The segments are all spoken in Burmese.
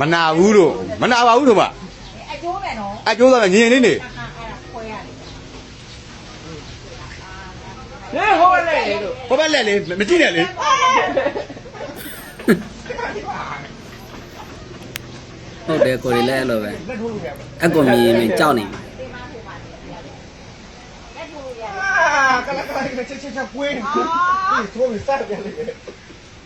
မနာဘူးလို့မနာပါဘူးတို့မ အကျိုးမယ်နော် အကျိုးသားညင်လေးနေ အဲ့ဒါခွဲရတယ် ဟဲ့ဟိုလေတို့ ဟိုဘက်လက်လေးမကြည့်နဲ့လေ ဟုတ်တယ်ကိုရီလည်းအဲ့လိုပဲအကောင်မြင်မြင်ကြောက်နေပြီ ကလကလချက်ကွေးထိုးပြီးစားတယ်လေ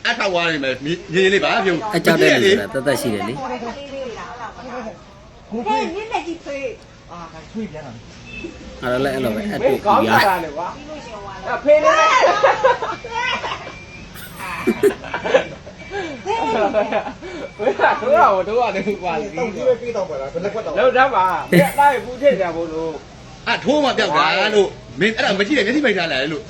အထောက်ဝါးနေမယ်ညင်လေးပါပြုံး အကြောက်တဲ့လူဆိုတာတသက်ရှိတယ်လေ ကို ဟဲ့ ကြီး နင်းလက်ကြီးဖေး အာကထွေးပြန်လာ အဲ့တော့လည်းအဲ့လိုပဲအတူ ကောင်း ပြ တာလေကွာအဖေလေးဝေးတော့တယ်ကွာတောင်းကြီးပဲပြေးတော့ပါလားဘယ်လက်ကွက်တော့လောက်တော့ပါလိုက်ဘူးထည့်ကြဖို့လို့ အထိုးမှပြောက်တာလို့မင်းအဲ့ဒါမကြည့်နဲ့မျက်စိပိတ်ထားလိုက်လို့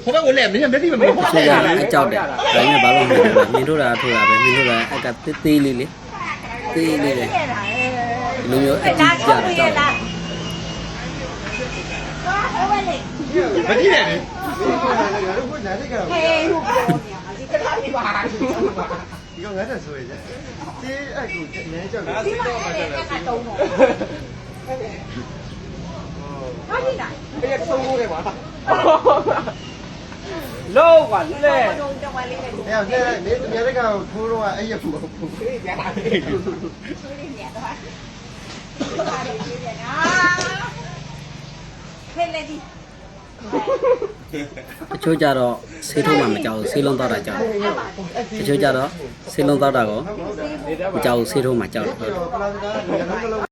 ဟိုဘက်ကိုလက်မင်းမျက်စိမမဟုတ် ဆွေးရအကြောက်တယ်ဒါနဲ့ဘာလို့မလဲမြင်တို့တာထိုးတာပဲမြင်တို့တာအကသေးလေးလေသေးလေးလေလူမျိုးအကြည့်ကြတာကြောက်တယ် ဟုတ်ပါလေ မကြည့်နဲ့လေ ဟဲ့ဟုတ်ပြောနေရမှာဒီကလာပြပါ ဒီကောင်ငါတက်ဆိုရစေးအဲ့ကိုနည်းကြောက်တယ် ဒီမှာလည်းကတော့တော့ဟာဒီတိုင်း အဲ့ဆုံးလို့တယ်ကွာလောကွာလဲ တော့တော့လေးနဲ့ အဲ့ဒါနဲ့နေတကယ်ကောထိုးတော့အဲ့ရဘူးဖေးပြန်လာတယ် ဆွေးနေတယ်တော့ဟာဒီပြေးပြန်အာဖဲလေဒီ တချို့ကြတော့ဆေးထိုးမှမကြောက်ဘူးဆေးလုံးတောက်တာကြောက်တယ်တချို့ကြတော့ဆေးလုံးတောက်တာကိုမကြောက်ဘူးဆေးထိုးမှကြောက်တယ် ပလာစကား